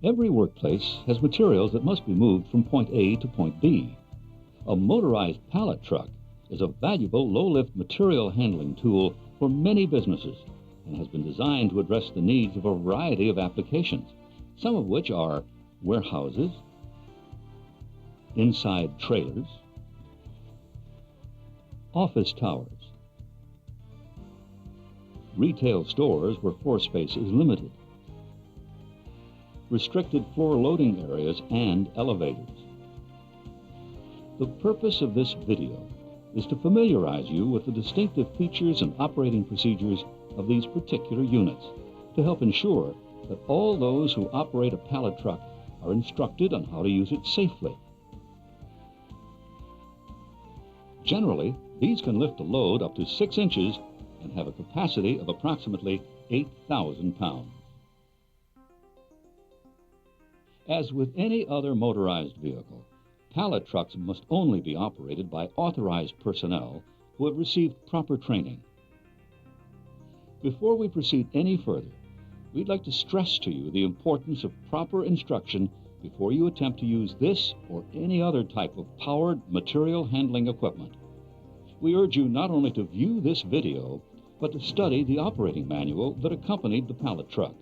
Every workplace has materials that must be moved from point A to point B. A motorized pallet truck is a valuable low-lift material handling tool for many businesses and has been designed to address the needs of a variety of applications, some of which are warehouses, inside trailers, office towers, retail stores where floor space is limited, restricted floor loading areas, and elevators. The purpose of this video is to familiarize you with the distinctive features and operating procedures of these particular units to help ensure that all those who operate a pallet truck are instructed on how to use it safely. Generally, these can lift a load up to 6 inches and have a capacity of approximately 8,000 pounds. As with any other motorized vehicle, pallet trucks must only be operated by authorized personnel who have received proper training. Before we proceed any further, we'd like to stress to you the importance of proper instruction before you attempt to use this or any other type of powered material handling equipment. We urge you not only to view this video, but to study the operating manual that accompanied the pallet truck.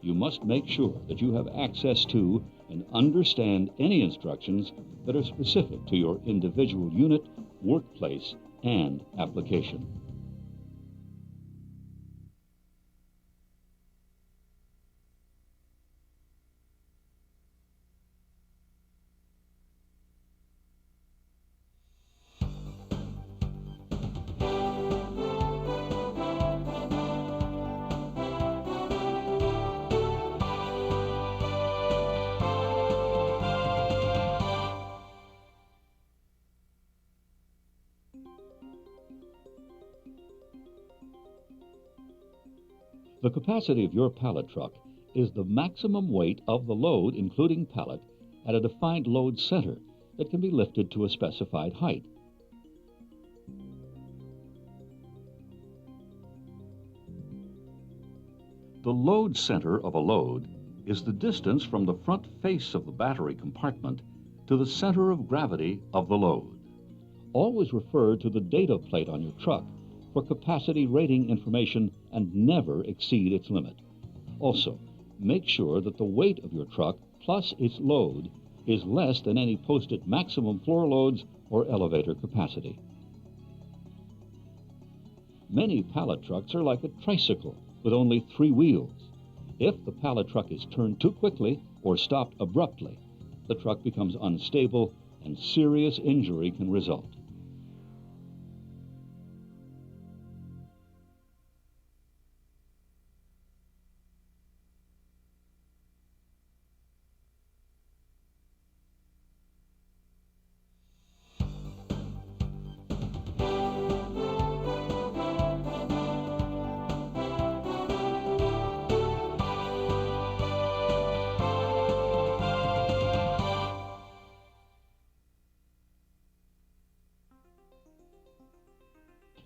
You must make sure that you have access to and understand any instructions that are specific to your individual unit, workplace, and application. The capacity of your pallet truck is the maximum weight of the load, including pallet, at a defined load center that can be lifted to a specified height. The load center of a load is the distance from the front face of the battery compartment to the center of gravity of the load. Always refer to the data plate on your truck for capacity rating information and never exceed its limit. Also, make sure that the weight of your truck plus its load is less than any posted maximum floor loads or elevator capacity. Many pallet trucks are like a tricycle with only 3 wheels. If the pallet truck is turned too quickly or stopped abruptly, the truck becomes unstable and serious injury can result.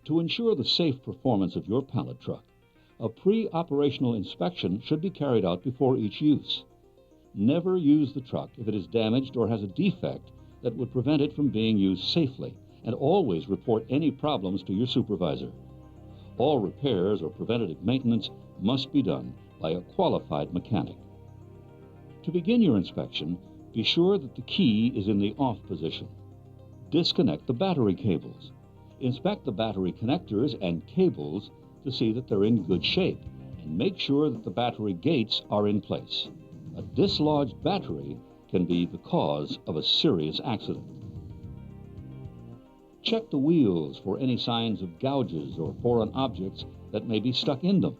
To ensure the safe performance of your pallet truck, a pre-operational inspection should be carried out before each use. Never use the truck if it is damaged or has a defect that would prevent it from being used safely, and always report any problems to your supervisor. All repairs or preventative maintenance must be done by a qualified mechanic. To begin your inspection, be sure that the key is in the off position. Disconnect the battery cables. Inspect the battery connectors and cables to see that they're in good shape, and make sure that the battery gates are in place. A dislodged battery can be the cause of a serious accident. Check the wheels for any signs of gouges or foreign objects that may be stuck in them.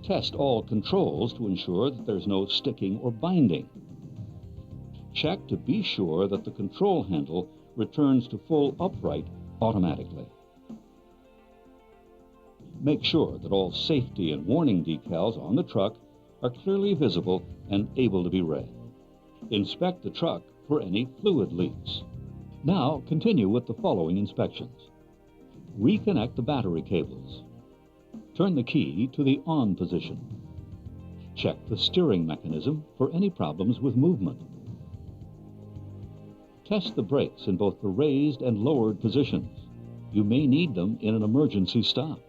Test all controls to ensure that there's no sticking or binding. Check to be sure that the control handle returns to full upright automatically. Make sure that all safety and warning decals on the truck are clearly visible and able to be read. Inspect the truck for any fluid leaks. Now continue with the following inspections. Reconnect the battery cables. Turn the key to the on position. Check the steering mechanism for any problems with movement. Test the brakes in both the raised and lowered positions. You may need them in an emergency stop.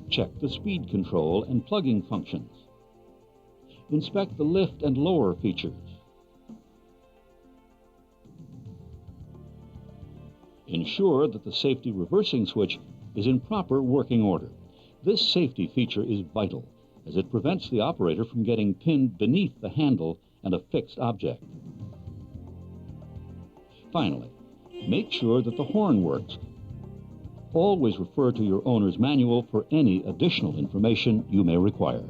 Check the speed control and plugging functions. Inspect the lift and lower features. Ensure that the safety reversing switch is in proper working order. This safety feature is vital, as it prevents the operator from getting pinned beneath the handle and a fixed object. Finally, make sure that the horn works. Always refer to your owner's manual for any additional information you may require.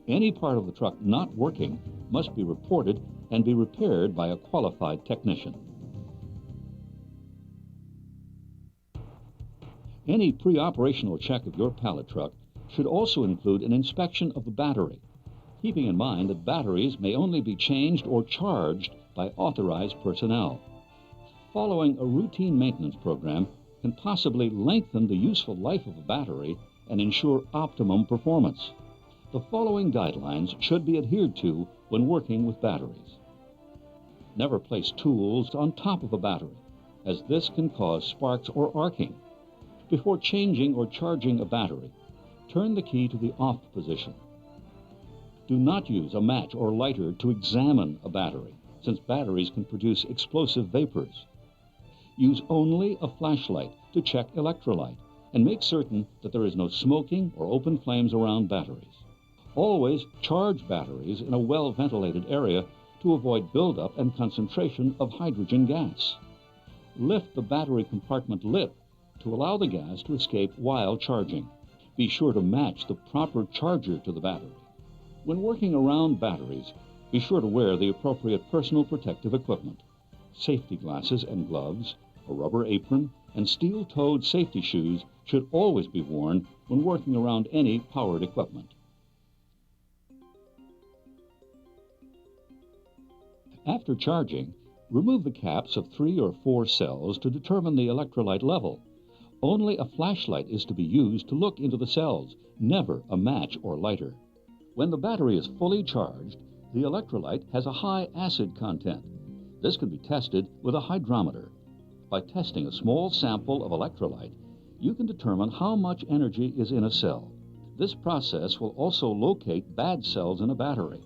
Any part of the truck not working must be reported and be repaired by a qualified technician. Any pre-operational check of your pallet truck should also include an inspection of the battery, keeping in mind that batteries may only be changed or charged by authorized personnel. Following a routine maintenance program can possibly lengthen the useful life of a battery and ensure optimum performance. The following guidelines should be adhered to when working with batteries. Never place tools on top of a battery, as this can cause sparks or arcing. Before changing or charging a battery, turn the key to the off position. Do not use a match or lighter to examine a battery, since batteries can produce explosive vapors. Use only a flashlight to check electrolyte and make certain that there is no smoking or open flames around batteries. Always charge batteries in a well-ventilated area to avoid buildup and concentration of hydrogen gas. Lift the battery compartment lid to allow the gas to escape while charging. Be sure to match the proper charger to the battery. When working around batteries, be sure to wear the appropriate personal protective equipment. Safety glasses and gloves, a rubber apron, and steel-toed safety shoes should always be worn when working around any powered equipment. After charging, remove the caps of 3 or 4 cells to determine the electrolyte level. Only a flashlight is to be used to look into the cells, never a match or lighter. When the battery is fully charged, the electrolyte has a high acid content. This can be tested with a hydrometer. By testing a small sample of electrolyte, you can determine how much energy is in a cell. This process will also locate bad cells in a battery.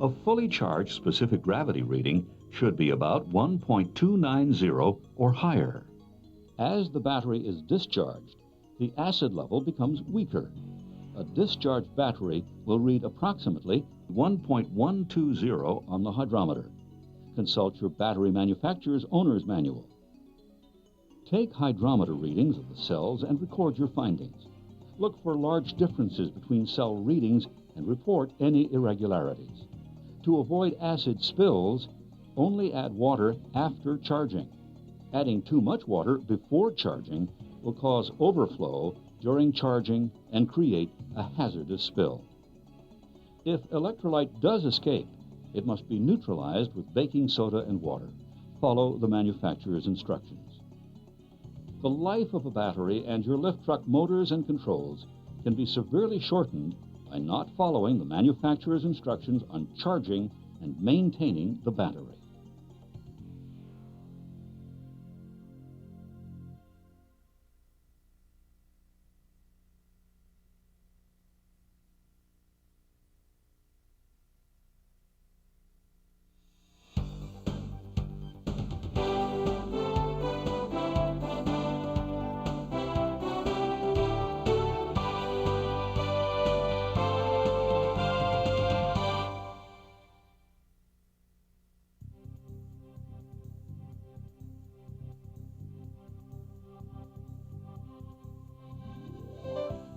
A fully charged specific gravity reading should be about 1.290 or higher. As the battery is discharged, the acid level becomes weaker. A discharged battery will read approximately 1.120 on the hydrometer. Consult your battery manufacturer's owner's manual. Take hydrometer readings of the cells and record your findings. Look for large differences between cell readings and report any irregularities. To avoid acid spills, only add water after charging. Adding too much water before charging will cause overflow during charging and create a hazardous spill. If electrolyte does escape, it must be neutralized with baking soda and water. Follow the manufacturer's instructions. The life of a battery and your lift truck motors and controls can be severely shortened by not following the manufacturer's instructions on charging and maintaining the battery.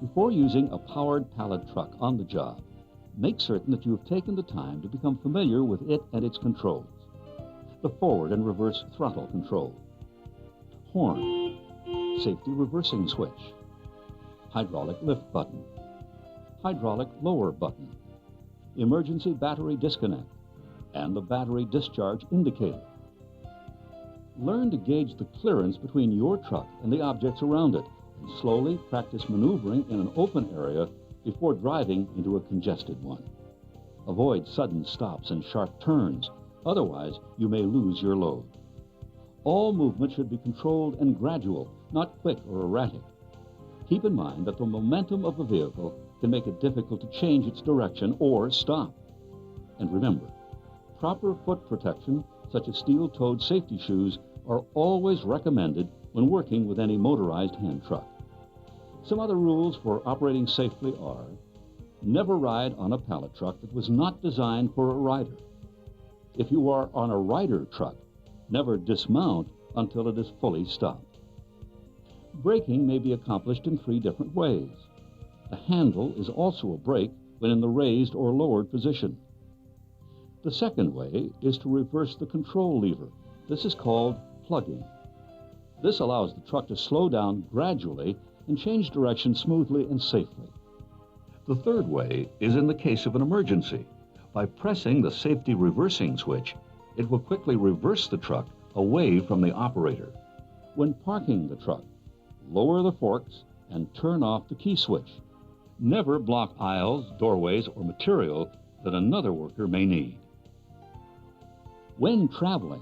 Before using a powered pallet truck on the job, make certain that you have taken the time to become familiar with it and its controls. The forward and reverse throttle control, horn, safety reversing switch, hydraulic lift button, hydraulic lower button, emergency battery disconnect, and the battery discharge indicator. Learn to gauge the clearance between your truck and the objects around it, and slowly practice maneuvering in an open area before driving into a congested one. Avoid sudden stops and sharp turns, otherwise you may lose your load. All movement should be controlled and gradual, not quick or erratic. Keep in mind that the momentum of the vehicle can make it difficult to change its direction or stop. And remember, proper foot protection, such as steel-toed safety shoes, are always recommended when working with any motorized hand truck. Some other rules for operating safely are: never ride on a pallet truck that was not designed for a rider. If you are on a rider truck, never dismount until it is fully stopped. Braking may be accomplished in 3 different ways. The handle is also a brake when in the raised or lowered position. The second way is to reverse the control lever. This is called plugging. This allows the truck to slow down gradually and change direction smoothly and safely. The third way is in the case of an emergency. By pressing the safety reversing switch, it will quickly reverse the truck away from the operator. When parking the truck, lower the forks and turn off the key switch. Never block aisles, doorways, or material that another worker may need. When traveling,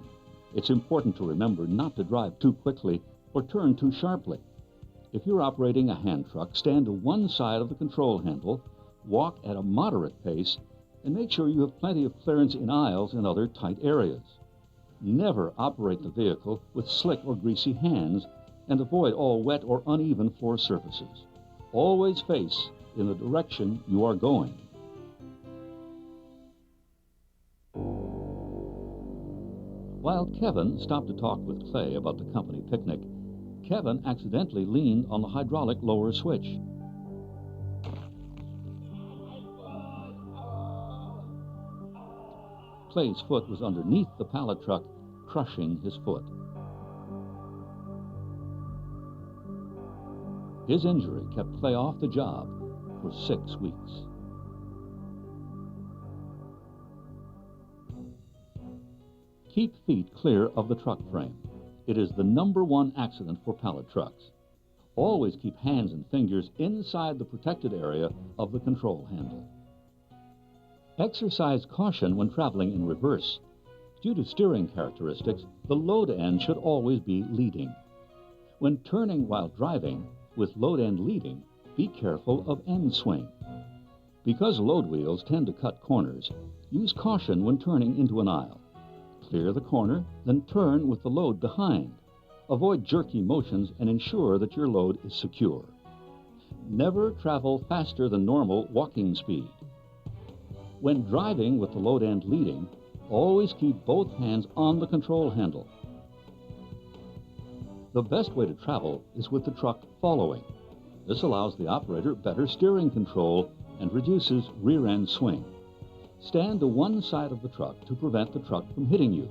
it's important to remember not to drive too quickly or turn too sharply. If you're operating a hand truck, stand to one side of the control handle, walk at a moderate pace, and make sure you have plenty of clearance in aisles and other tight areas. Never operate the vehicle with slick or greasy hands, and avoid all wet or uneven floor surfaces. Always face in the direction you are going. While Kevin stopped to talk with Clay about the company picnic, Kevin accidentally leaned on the hydraulic lower switch. Clay's foot was underneath the pallet truck, crushing his foot. His injury kept Clay off the job for 6 weeks. Keep feet clear of the truck frame. It is the #1 accident for pallet trucks. Always keep hands and fingers inside the protected area of the control handle. Exercise caution when traveling in reverse. Due to steering characteristics, the load end should always be leading. When turning while driving, with load end leading, be careful of end swing. Because load wheels tend to cut corners, use caution when turning into an aisle. Clear the corner, then turn with the load behind. Avoid jerky motions and ensure that your load is secure. Never travel faster than normal walking speed. When driving with the load end leading, always keep both hands on the control handle. The best way to travel is with the truck following. This allows the operator better steering control and reduces rear end swing. Stand to one side of the truck to prevent the truck from hitting you.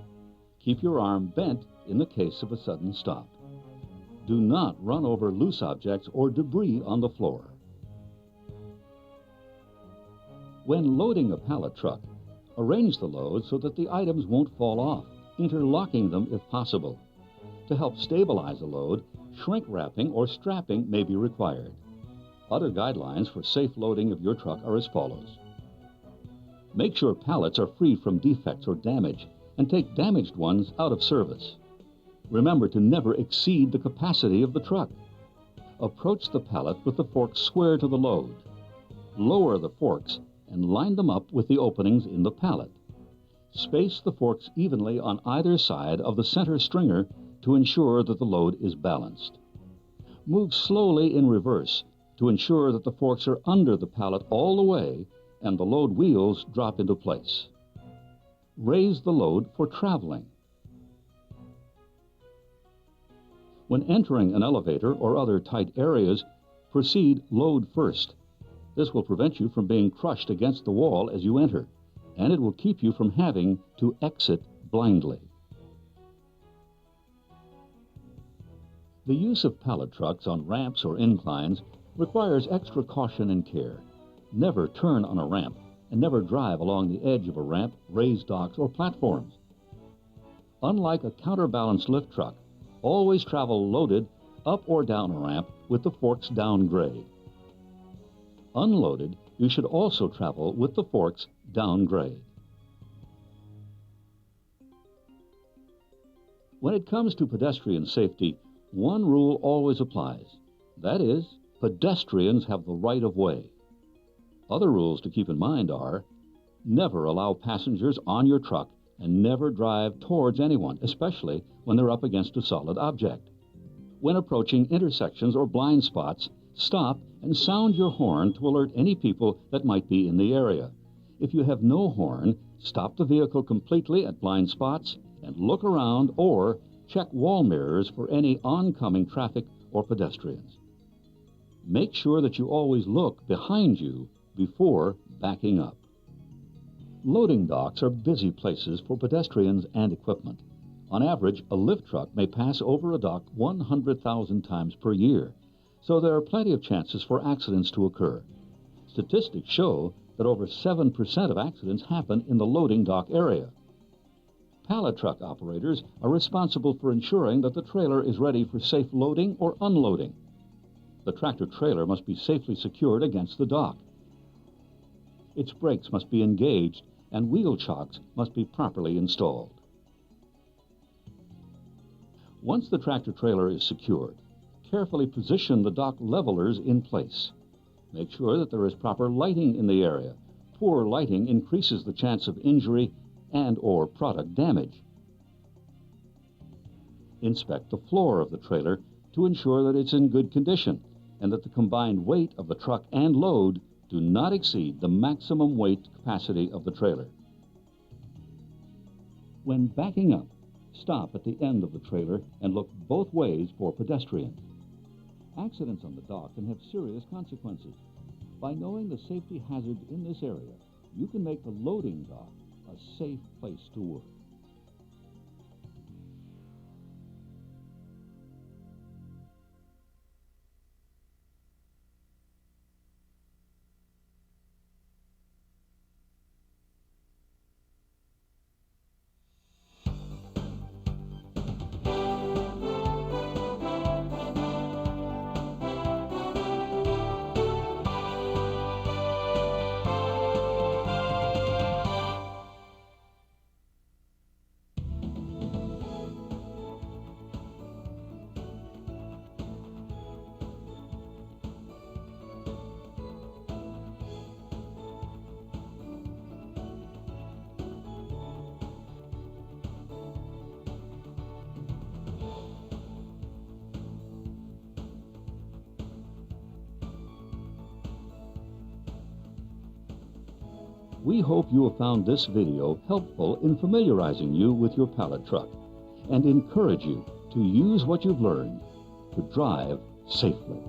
Keep your arm bent in the case of a sudden stop. Do not run over loose objects or debris on the floor. When loading a pallet truck, arrange the load so that the items won't fall off, interlocking them if possible. To help stabilize a load, shrink wrapping or strapping may be required. Other guidelines for safe loading of your truck are as follows. Make sure pallets are free from defects or damage, and take damaged ones out of service. Remember to never exceed the capacity of the truck. Approach the pallet with the forks square to the load. Lower the forks and line them up with the openings in the pallet. Space the forks evenly on either side of the center stringer to ensure that the load is balanced. Move slowly in reverse to ensure that the forks are under the pallet all the way and the load wheels drop into place. Raise the load for traveling. When entering an elevator or other tight areas, proceed load first. This will prevent you from being crushed against the wall as you enter, and it will keep you from having to exit blindly. The use of pallet trucks on ramps or inclines requires extra caution and care. Never turn on a ramp, and never drive along the edge of a ramp, raised docks, or platforms. Unlike a counterbalanced lift truck, always travel loaded up or down a ramp with the forks down grade. Unloaded, you should also travel with the forks down grade. When it comes to pedestrian safety, one rule always applies. That is, pedestrians have the right of way. Other rules to keep in mind are: never allow passengers on your truck and never drive towards anyone, especially when they're up against a solid object. When approaching intersections or blind spots, stop and sound your horn to alert any people that might be in the area. If you have no horn, stop the vehicle completely at blind spots and look around or check wall mirrors for any oncoming traffic or pedestrians. Make sure that you always look behind you before backing up. Loading docks are busy places for pedestrians and equipment. On average, a lift truck may pass over a dock 100,000 times per year, so there are plenty of chances for accidents to occur. Statistics show that over 7% of accidents happen in the loading dock area. Pallet truck operators are responsible for ensuring that the trailer is ready for safe loading or unloading. The tractor-trailer must be safely secured against the dock. Its brakes must be engaged and wheel chocks must be properly installed. Once the tractor-trailer is secured, carefully position the dock levelers in place. Make sure that there is proper lighting in the area. Poor lighting increases the chance of injury and/or product damage. Inspect the floor of the trailer to ensure that it's in good condition and that the combined weight of the truck and load do not exceed the maximum weight capacity of the trailer. When backing up, stop at the end of the trailer and look both ways for pedestrians. Accidents on the dock can have serious consequences. By knowing the safety hazards in this area, you can make the loading dock a safe place to work. We hope you have found this video helpful in familiarizing you with your pallet truck and encourage you to use what you've learned to drive safely.